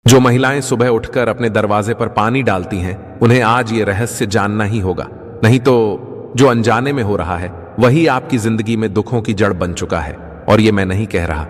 जो महिलाएं सुबह उठकर अपने दरवाजे पर पानी डालती हैं, उन्हें आज ये रहस्य जानना ही होगा। नहीं तो जो अनजाने में हो रहा है वही आपकी जिंदगी में दुखों की जड़ बन चुका है। और ये मैं नहीं कह रहा,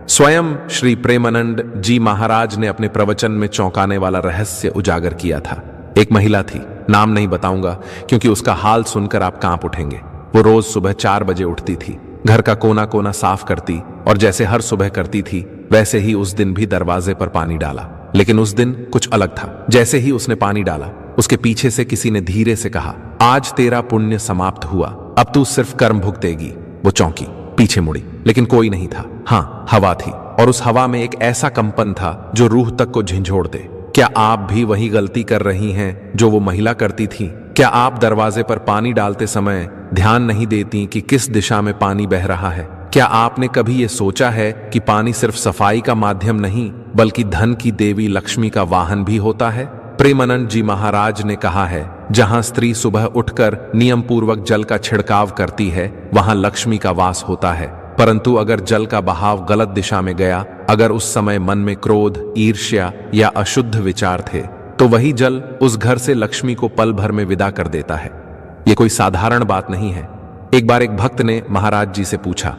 स्वयं श्री प्रेमानंद जी महाराज ने अपने प्रवचन में चौंकाने वाला रहस्य उजागर किया था। एक महिला थी, नाम नहीं बताऊंगा क्योंकि उसका हाल सुनकर आप कांप उठेंगे। वो रोज सुबह 4 बजे उठती थी, घर का कोना कोना साफ करती और जैसे हर सुबह करती थी वैसे ही उस दिन भी दरवाजे पर पानी डाला। लेकिन उस दिन कुछ अलग था। जैसे ही उसने पानी डाला, उसके पीछे से किसी ने धीरे से कहा, आज तेरा पुण्य समाप्त हुआ, अब तू सिर्फ कर्म भुगतेगी। वो चौंकी, पीछे मुड़ी, लेकिन कोई नहीं था। हाँ, हवा थी, और उस हवा में एक ऐसा कंपन था जो रूह तक को झंझोड़ दे। क्या आप भी वही गलती कर रही हैं जो वो महिला करती थी? क्या आप दरवाजे पर पानी डालते समय ध्यान नहीं देती कि किस दिशा में पानी बह रहा है? क्या आपने कभी ये सोचा है कि पानी सिर्फ सफाई का माध्यम नहीं बल्कि धन की देवी लक्ष्मी का वाहन भी होता है? प्रेमानंद जी महाराज ने कहा है, जहां स्त्री सुबह उठकर नियम पूर्वक जल का छिड़काव करती है वहां लक्ष्मी का वास होता है। परंतु अगर जल का बहाव गलत दिशा में गया, अगर उस समय मन में क्रोध, ईर्ष्या या अशुद्ध विचार थे, तो वही जल उस घर से लक्ष्मी को पल भर में विदा कर देता है। ये कोई साधारण बात नहीं है। एक बार एक भक्त ने महाराज जी से पूछा,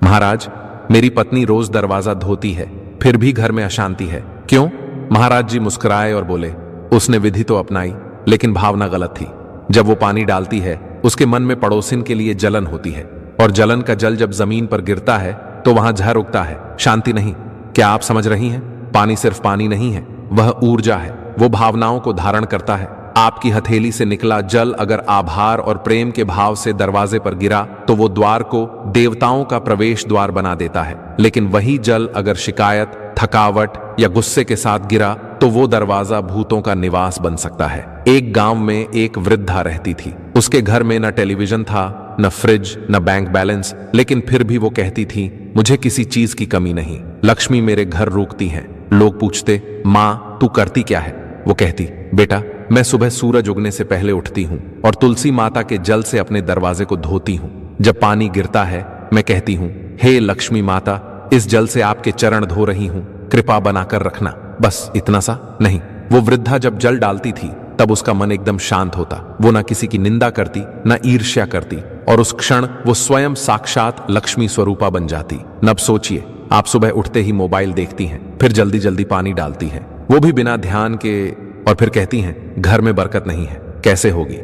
महाराज, मेरी पत्नी रोज दरवाजा धोती है, फिर भी घर में अशांति है, क्यों? महाराज जी मुस्कुराए और बोले, उसने विधि तो अपनाई, लेकिन भावना गलत थी। जब वो पानी डालती है, उसके मन में पड़ोसिन के लिए जलन होती है, और जलन का जल जब जमीन पर गिरता है तो वहां जहर उगता है, शांति नहीं। क्या आप समझ रही हैं? पानी सिर्फ पानी नहीं है, वह ऊर्जा है। वो भावनाओं को धारण करता है। आपकी हथेली से निकला जल अगर आभार और प्रेम के भाव से दरवाजे पर गिरा तो वो द्वार को देवताओं का प्रवेश द्वार बना देता है। लेकिन वही जल अगर शिकायत, थकावट या गुस्से के साथ गिरा तो वो दरवाजा भूतों का निवास बन सकता है। एक गांव में एक वृद्धा रहती थी। उसके घर में न टेलीविजन था, न फ्रिज, न बैंक बैलेंस, लेकिन फिर भी वो कहती थी, मुझे किसी चीज की कमी नहीं, लक्ष्मी मेरे घर रुकती है। लोग पूछते, माँ तू करती क्या है? वो कहती, बेटा मैं सुबह सूरज उगने से पहले उठती हूँ और तुलसी माता के जल से अपने दरवाजे को धोती हूँ। जब पानी गिरता है मैं कहती हूँ, हे लक्ष्मी माता, इस जल से आपके चरण धो रही हूँ, कृपा बनाकर रखना। बस इतना सा नहीं। वो वृद्धा जब जल डालती थी तब उसका मन एकदम शांत होता। वो ना किसी की निंदा करती, ना ईर्ष्या करती, और उस क्षण वो स्वयं साक्षात लक्ष्मी स्वरूपा बन जाती। नब सोचिए, आप सुबह उठते ही मोबाइल देखती हैं, फिर जल्दी जल्दी पानी डालती हैं, वो भी बिना ध्यान के, और फिर कहती हैं घर में बरकत नहीं है, कैसे होगी?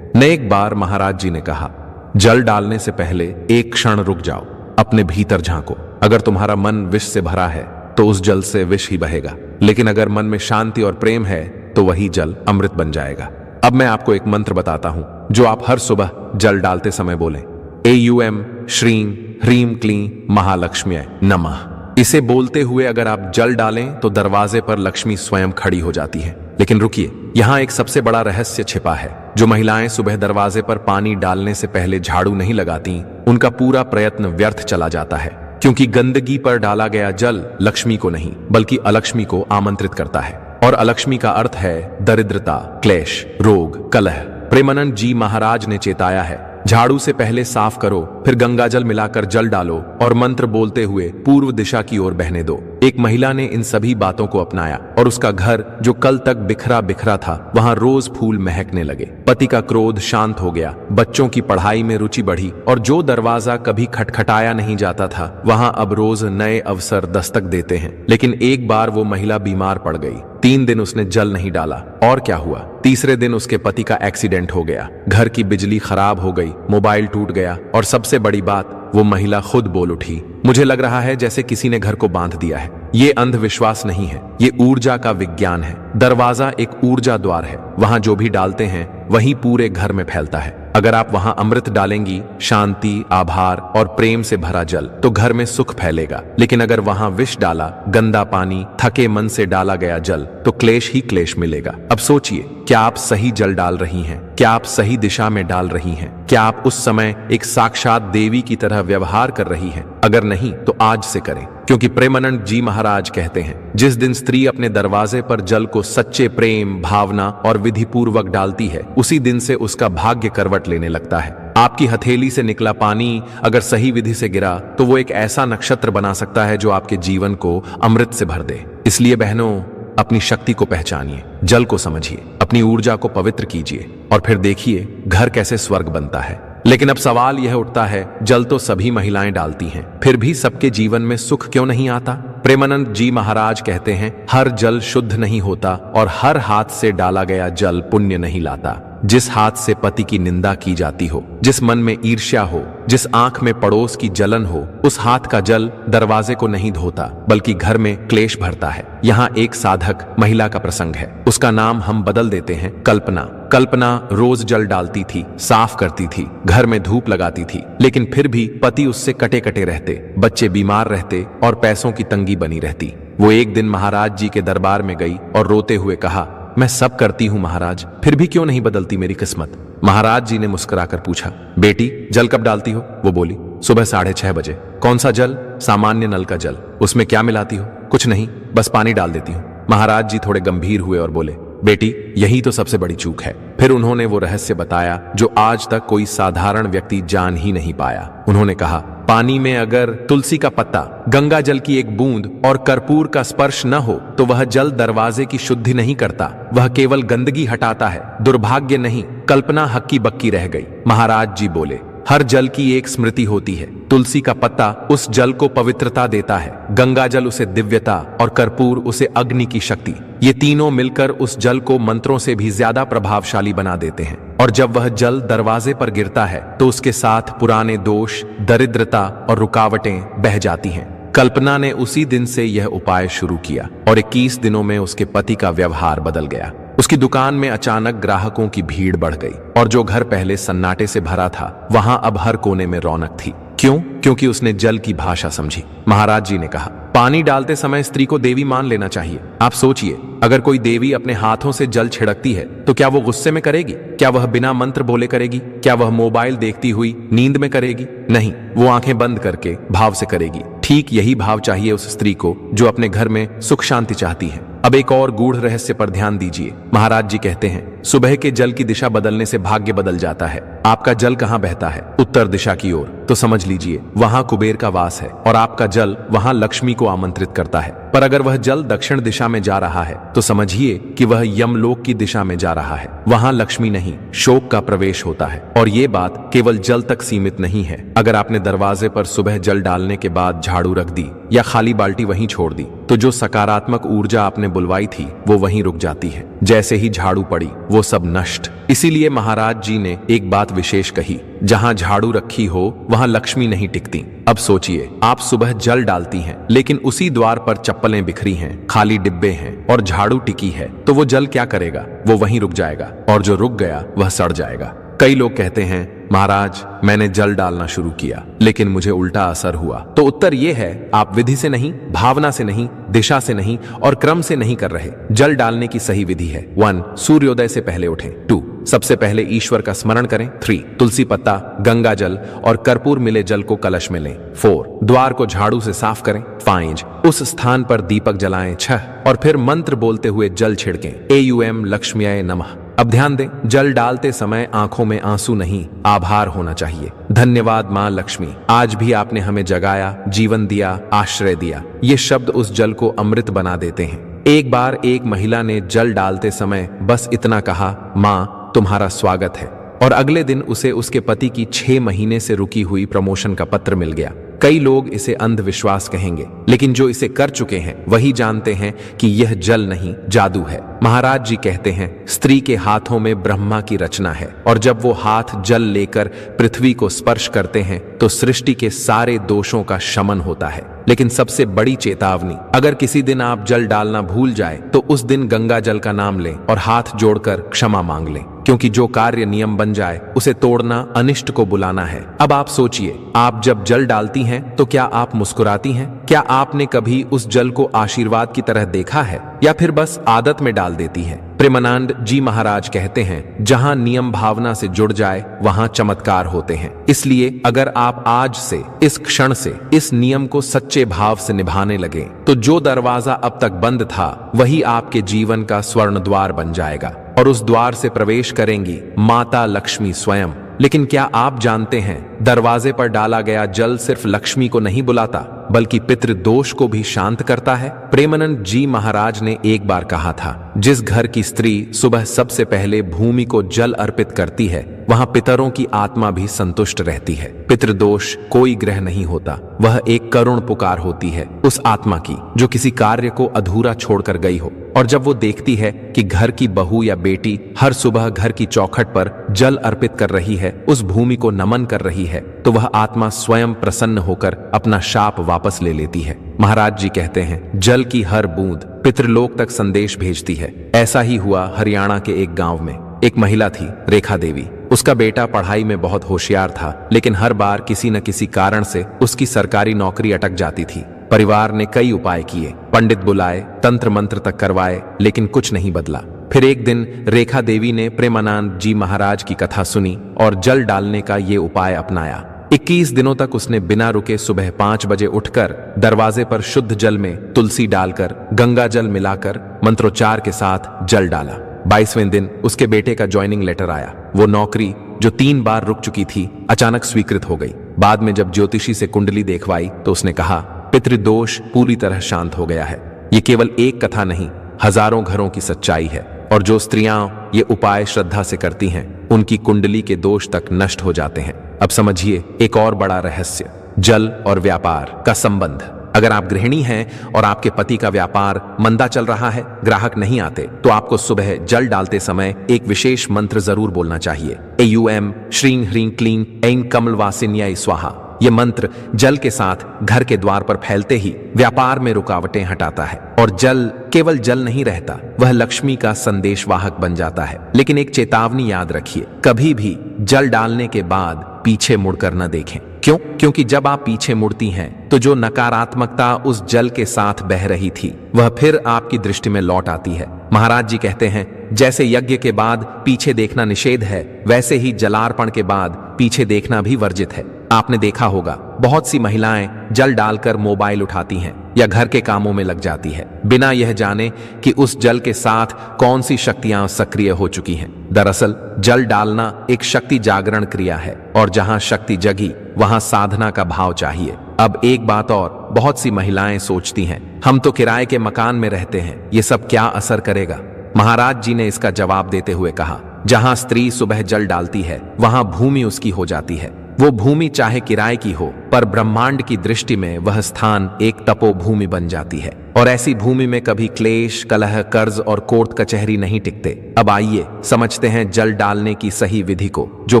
ने एक बार महाराज जी ने कहा, जल डालने से पहले एक क्षण रुक जाओ, अपने भीतर झांको। अगर तुम्हारा मन विष से भरा है तो उस जल से विष ही बहेगा, लेकिन अगर मन में शांति और प्रेम है तो वही जल अमृत बन जाएगा। अब मैं आपको एक मंत्र बताता हूं जो आप हर सुबह जल डालते समय बोलें, AUM श्रीं ह्रीं क्लीं महालक्ष्म्यै नमः। इसे बोलते हुए अगर आप जल डालें तो दरवाजे पर लक्ष्मी स्वयं खड़ी हो जाती है। लेकिन रुकिए, यहाँ एक सबसे बड़ा रहस्य छिपा है। जो महिलाएं सुबह दरवाजे पर पानी डालने से पहले झाड़ू नहीं लगाती, उनका पूरा प्रयत्न व्यर्थ चला जाता है, क्योंकि गंदगी पर डाला गया जल लक्ष्मी को नहीं बल्कि अलक्ष्मी को आमंत्रित करता है। और अलक्ष्मी का अर्थ है दरिद्रता, क्लेश, रोग, कलह। प्रेमानंद जी महाराज ने चेताया है, झाड़ू से पहले साफ करो, फिर गंगा जल मिलाकर जल डालो और मंत्र बोलते हुए पूर्व दिशा की ओर बहने दो। एक महिला ने इन सभी बातों को अपनाया और उसका घर जो कल तक बिखरा बिखरा था, वहां रोज फूल महकने लगे। पति का क्रोध शांत हो गया, बच्चों की पढ़ाई में रुचि बढ़ी, और जो दरवाजा कभी खटखटाया नहीं जाता था वहां अब रोज नए अवसर दस्तक देते हैं। लेकिन एक बार वो महिला बीमार पड़ गई। 3 दिन उसने जल नहीं डाला, और क्या हुआ? तीसरे दिन उसके पति का एक्सीडेंट हो गया, घर की बिजली खराब हो गई, मोबाइल टूट गया, और सबसे बड़ी बात, वो महिला खुद बोल उठी, मुझे लग रहा है जैसे किसी ने घर को बांध दिया है। ये अंधविश्वास नहीं है, ये ऊर्जा का विज्ञान है। दरवाजा एक ऊर्जा द्वार है, वहां जो भी डालते हैं वही पूरे घर में फैलता है। अगर आप वहां अमृत डालेंगी, शांति, आभार और प्रेम से भरा जल, तो घर में सुख फैलेगा। लेकिन अगर वहां विष डाला, गंदा पानी, थके मन से डाला गया जल, तो क्लेश ही क्लेश मिलेगा। अब सोचिए, क्या आप सही जल डाल रही हैं? क्या आप सही दिशा में डाल रही हैं? क्या आप उस समय एक साक्षात देवी की तरह व्यवहार कर रही हैं? अगर नहीं तो आज से करें, क्योंकि प्रेमानंद जी महाराज कहते हैं, जिस दिन स्त्री अपने दरवाजे पर जल को सच्चे प्रेम, भावना और विधि पूर्वक डालती है, उसी दिन से उसका भाग्य करवट लेने लगता है। आपकी हथेली से निकला पानी अगर सही विधि से गिरा तो वो एक ऐसा नक्षत्र बना सकता है जो आपके जीवन को अमृत से भर दे। इसलिए बहनों, अपनी शक्ति को पहचानिए, जल को समझिए, अपनी ऊर्जा को पवित्र कीजिए और फिर देखिए घर कैसे स्वर्ग बनता है। लेकिन अब सवाल यह उठता है, जल तो सभी महिलाएं डालती हैं, फिर भी सबके जीवन में सुख क्यों नहीं आता? प्रेमानंद जी महाराज कहते हैं, हर जल शुद्ध नहीं होता और हर हाथ से डाला गया जल पुण्य नहीं लाता। जिस हाथ से पति की निंदा की जाती हो, जिस मन में ईर्ष्या हो, जिस आंख में पड़ोस की जलन हो, उस हाथ का जल दरवाजे को नहीं धोता बल्कि घर में क्लेश भरता है। यहाँ एक साधक महिला का प्रसंग है, उसका नाम हम बदल देते हैं कल्पना। कल्पना रोज जल डालती थी, साफ करती थी, घर में धूप लगाती थी, लेकिन फिर भी पति उससे कटे कटे रहते, बच्चे बीमार रहते और पैसों की तंगी बनी रहती। वो एक दिन महाराज जी के दरबार में गई और रोते हुए कहा, मैं सब करती हूँ महाराज, फिर भी क्यों नहीं बदलती मेरी किस्मत? महाराज जी ने मुस्कुराकर पूछा, बेटी जल कब डालती हो? वो बोली, सुबह 6:30 बजे। कौन सा जल? सामान्य नल का जल। उसमें क्या मिलाती हो? कुछ नहीं, बस पानी डाल देती हूँ। महाराज जी थोड़े गंभीर हुए और बोले, बेटी यही तो सबसे बड़ी चूक है। फिर उन्होंने वो रहस्य बताया जो आज तक कोई साधारण व्यक्ति जान ही नहीं पाया। उन्होंने कहा, पानी में अगर तुलसी का पत्ता, गंगा जल की एक बूंद और कर्पूर का स्पर्श न हो तो वह जल दरवाजे की शुद्धि नहीं करता, वह केवल गंदगी हटाता है, दुर्भाग्य नहीं। कल्पना हक्की बक्की रह गई। महाराज जी बोले, हर जल की एक स्मृति होती है। तुलसी का पत्ता उस जल को पवित्रता देता है, गंगा जल उसे दिव्यता और कर्पूर उसे अग्नि की शक्ति। ये तीनों मिलकर उस जल को मंत्रों से भी ज्यादा प्रभावशाली बना देते हैं। और जब वह जल दरवाजे पर गिरता है तो उसके साथ पुराने दोष, दरिद्रता और रुकावटें बह जाती हैं। कल्पना ने उसी दिन से यह उपाय शुरू किया और 21 दिनों में उसके पति का व्यवहार बदल गया। उसकी दुकान में अचानक ग्राहकों की भीड़ बढ़ गई और जो घर पहले सन्नाटे से भरा था वहां अब हर कोने में रौनक थी। क्यों? क्योंकि उसने जल की भाषा समझी। महाराज जी ने कहा, पानी डालते समय स्त्री को देवी मान लेना चाहिए। आप सोचिए, अगर कोई देवी अपने हाथों से जल छिड़कती है तो क्या वो गुस्से में करेगी? क्या वह बिना मंत्र बोले करेगी? क्या वह मोबाइल देखती हुई नींद में करेगी? नहीं, वो आंखें बंद करके भाव से करेगी। ठीक यही भाव चाहिए उस स्त्री को जो अपने घर में सुख शांति चाहती है। अब एक और गूढ़ रहस्य पर ध्यान दीजिए। महाराज जी कहते हैं, सुबह के जल की दिशा बदलने से भाग्य बदल जाता है। आपका जल कहाँ बहता है? उत्तर दिशा की ओर। तो समझ लीजिए वहां कुबेर का वास है और आपका जल वहां लक्ष्मी को आमंत्रित करता है। पर अगर वह जल दक्षिण दिशा में जा रहा है तो समझिए कि वह यमलोक की दिशा में जा रहा है। वहां लक्ष्मी नहीं, शोक का प्रवेश होता है। और ये बात केवल जल तक सीमित नहीं है। अगर आपने दरवाजे पर सुबह जल डालने के बाद झाड़ू रख दी या खाली बाल्टी वहीं छोड़ दी तो जो सकारात्मक ऊर्जा आपने बुलवाई थी वो वहीं रुक जाती है। जैसे ही झाड़ू पड़ी वो सब नष्ट। इसीलिए महाराज जी ने एक बात विशेष कही, जहां झाड़ू रखी हो वहां लक्ष्मी नहीं टिकती। अब सोचिए, आप सुबह जल डालती हैं लेकिन उसी द्वार पर चप्पलें बिखरी हैं, खाली डिब्बे हैं और झाड़ू टिकी है, तो वो जल क्या करेगा? वो वहीं रुक जाएगा और जो रुक गया वह सड़ जाएगा। कई लोग कहते हैं, महाराज मैंने जल डालना शुरू किया लेकिन मुझे उल्टा असर हुआ। तो उत्तर यह है, आप विधि से नहीं, भावना से नहीं, दिशा से नहीं और क्रम से नहीं कर रहे। जल डालने की सही विधि है 1. सूर्योदय से पहले उठें। 2. सबसे पहले ईश्वर का स्मरण करें। 3. तुलसी पत्ता, गंगा जल और कर्पूर मिले जल को कलश में लें। 4. द्वार को झाड़ू से साफ करें। 5. उस स्थान पर दीपक जलाएं। 6. और फिर मंत्र बोलते हुए जल छिड़कें। AUM लक्ष्म्याय नमः। अब ध्यान दें, जल डालते समय आंखों में आंसू नहीं, आभार होना चाहिए। धन्यवाद मां लक्ष्मी, आज भी आपने हमें जगाया, जीवन दिया, आश्रय दिया। ये शब्द उस जल को अमृत बना देते हैं। एक बार एक महिला ने जल डालते समय बस इतना कहा, मां तुम्हारा स्वागत है, और अगले दिन उसे उसके पति की 6 महीने से रुकी हुई प्रमोशन का पत्र मिल गया। कई लोग इसे अंधविश्वास कहेंगे, लेकिन जो इसे कर चुके हैं वही जानते हैं कि यह जल नहीं, जादू है। महाराज जी कहते हैं, स्त्री के हाथों में ब्रह्मा की रचना है और जब वो हाथ जल लेकर पृथ्वी को स्पर्श करते हैं तो सृष्टि के सारे दोषों का शमन होता है। लेकिन सबसे बड़ी चेतावनी, अगर किसी दिन आप जल डालना भूल जाए तो उस दिन गंगा जल का नाम लें और हाथ जोड़कर क्षमा मांग लें, क्योंकि जो कार्य नियम बन जाए उसे तोड़ना अनिष्ट को बुलाना है। अब आप सोचिए, आप जब जल डालती हैं तो क्या आप मुस्कुराती हैं? क्या आपने कभी उस जल को आशीर्वाद की तरह देखा है या फिर बस आदत में डाल देती हैं? प्रेमानंद जी महाराज कहते हैं, जहां नियम भावना से जुड़ जाए वहां चमत्कार होते हैं। इसलिए अगर आप आज से, इस क्षण से इस नियम को सच्चे भाव से निभाने लगे तो जो दरवाजा अब तक बंद था वही आपके जीवन का स्वर्ण द्वार बन जाएगा और उस द्वार से प्रवेश करेंगी माता लक्ष्मी स्वयं। लेकिन क्या आप जानते हैं, दरवाजे पर डाला गया जल सिर्फ लक्ष्मी को नहीं बुलाता बल्कि पितृदोष को भी शांत करता है। प्रेमानंद जी महाराज ने एक बार कहा था, जिस घर की स्त्री सुबह सबसे पहले भूमि को जल अर्पित करती है वहां पितरों की आत्मा भी संतुष्ट रहती है। पितृदोष कोई ग्रह नहीं होता, वह एक करुण पुकार होती है उस आत्मा की जो किसी कार्य को अधूरा छोड़कर गई हो, और जब वो देखती है कि घर की बहू या बेटी हर सुबह घर की चौखट पर जल अर्पित कर रही है, उस भूमि को नमन कर रही है, तो वह आत्मा स्वयं प्रसन्न होकर अपना शाप वापस ले लेती है। महाराज जी कहते हैं, जल की हर बूंद पितृलोक तक संदेश भेजती है। ऐसा ही हुआ हरियाणा के एक गांव में। एक महिला थी, रेखा देवी। उसका बेटा पढ़ाई में बहुत होशियार था, लेकिन हर बार किसी न किसी कारण से उसकी सरकारी नौकरी अटक जाती थी। परिवार ने कई उपाय किए, पंडित बुलाए, तंत्र मंत्र तक करवाए, लेकिन कुछ नहीं बदला। फिर एक दिन रेखा देवी ने प्रेमानंद जी महाराज की कथा सुनी और जल डालने का ये उपाय अपनाया। 21 दिनों तक उसने बिना रुके सुबह 5 बजे उठकर दरवाजे पर शुद्ध जल में तुलसी डालकर गंगा जल मिलाकर मंत्रोच्चार के साथ जल डाला। 22वें दिन उसके बेटे का ज्वाइनिंग लेटर आया। वो नौकरी जो 3 बार रुक चुकी थी अचानक स्वीकृत हो गई। बाद में जब ज्योतिषी से कुंडली देखवाई तो उसने कहा, पितृदोष पूरी तरह शांत हो गया है। ये केवल एक कथा नहीं, हजारों घरों की सच्चाई है, और जो स्त्रियां ये उपाय श्रद्धा से करती हैं उनकी कुंडली के दोष तक नष्ट हो जाते हैं। अब समझिए एक और बड़ा रहस्य, जल और व्यापार का संबंध। अगर आप गृहिणी हैं और आपके पति का व्यापार मंदा चल रहा है, ग्राहक नहीं आते, तो आपको सुबह जल डालते समय एक विशेष मंत्र जरूर बोलना चाहिए। एयूएम श्रीं ह्रीं क्लीं ऐं कमलवासिन्याय स्वाहा। यह मंत्र जल के साथ घर के द्वार पर फैलते ही व्यापार में रुकावटें हटाता है, और जल केवल जल नहीं रहता, वह लक्ष्मी का संदेशवाहक बन जाता है। लेकिन एक चेतावनी याद रखिए, कभी भी जल डालने के बाद पीछे मुड़कर न देखें। क्यों? क्योंकि जब आप पीछे मुड़ती हैं तो जो नकारात्मकता उस जल के साथ बह रही थी वह फिर आपकी दृष्टि में लौट आती है। महाराज जी कहते हैं, जैसे यज्ञ के बाद पीछे देखना निषेध है, वैसे ही जलार्पण के बाद पीछे देखना भी वर्जित है। आपने देखा होगा बहुत सी महिलाएं जल डालकर मोबाइल उठाती हैं या घर के कामों में लग जाती है, बिना यह जाने कि उस जल के साथ कौन सी शक्तियां सक्रिय हो चुकी हैं। दरअसल जल डालना एक शक्ति जागरण क्रिया है, और जहां शक्ति जगी वहां साधना का भाव चाहिए। अब एक बात और, बहुत सी महिलाएं सोचती हैं, हम तो किराए के मकान में रहते हैं, ये सब क्या असर करेगा। महाराज जी ने इसका जवाब देते हुए कहा, जहां स्त्री सुबह जल डालती है वहां भूमि उसकी हो जाती है। वो भूमि चाहे किराए की हो, पर ब्रह्मांड की दृष्टि में वह स्थान एक तपोभूमि बन जाती है, और ऐसी भूमि में कभी क्लेश, कलह, कर्ज और कोर्ट कचहरी नहीं टिकते। अब आइए समझते हैं जल डालने की सही विधि को, जो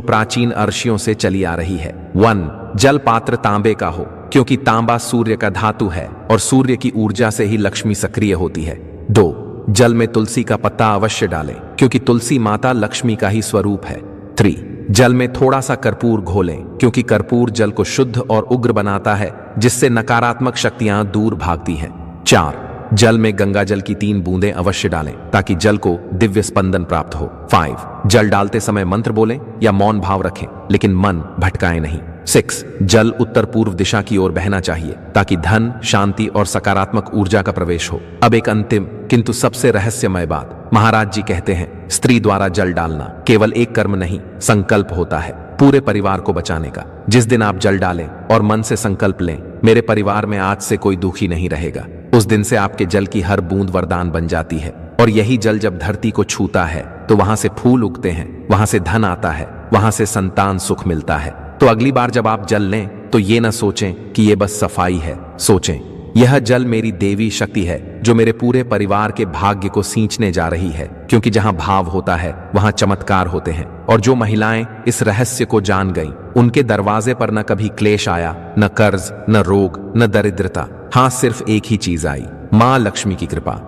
प्राचीन अर्षियों से चली आ रही है। 1. जल पात्र तांबे का हो, क्योंकि तांबा सूर्य का धातु है और सूर्य की ऊर्जा से ही लक्ष्मी सक्रिय होती है। 2. जल में तुलसी का पत्ता अवश्य डालें, क्योंकि तुलसी माता लक्ष्मी का ही स्वरूप है। 3. जल में थोड़ा सा कर्पूर घोलें, क्योंकि कर्पूर जल को शुद्ध और उग्र बनाता है, जिससे नकारात्मक शक्तियां दूर भागती हैं। 4. जल में गंगा जल की 3 बूंदें अवश्य डालें, ताकि जल को दिव्य स्पंदन प्राप्त हो। 5. जल डालते समय मंत्र बोलें या मौन भाव रखें, लेकिन मन भटकाए नहीं। 6. जल उत्तर पूर्व दिशा की ओर बहना चाहिए, ताकि धन, शांति और सकारात्मक ऊर्जा का प्रवेश हो। अब एक अंतिम किंतु सबसे रहस्यमय बात, महाराज जी कहते हैं, स्त्री द्वारा जल डालना केवल एक कर्म नहीं, संकल्प होता है पूरे परिवार को बचाने का। जिस दिन आप जल डालें और मन से संकल्प लें, मेरे परिवार में आज से कोई दुखी नहीं रहेगा, उस दिन से आपके जल की हर बूंद वरदान बन जाती है। और यही जल जब धरती को छूता है तो वहां से फूल उगते हैं, वहां से धन आता है, वहां से संतान सुख मिलता है। तो अगली बार जब आप जल लें तो ये ना सोचें कि ये बस सफाई है, सोचें यह जल मेरी देवी शक्ति है जो मेरे पूरे परिवार के भाग्य को सींचने जा रही है, क्योंकि जहां भाव होता है वहां चमत्कार होते हैं। और जो महिलाएं इस रहस्य को जान गईं, उनके दरवाजे पर न कभी क्लेश आया, न कर्ज, न रोग, न दरिद्रता। हाँ, सिर्फ एक ही चीज आई, मां लक्ष्मी की कृपा।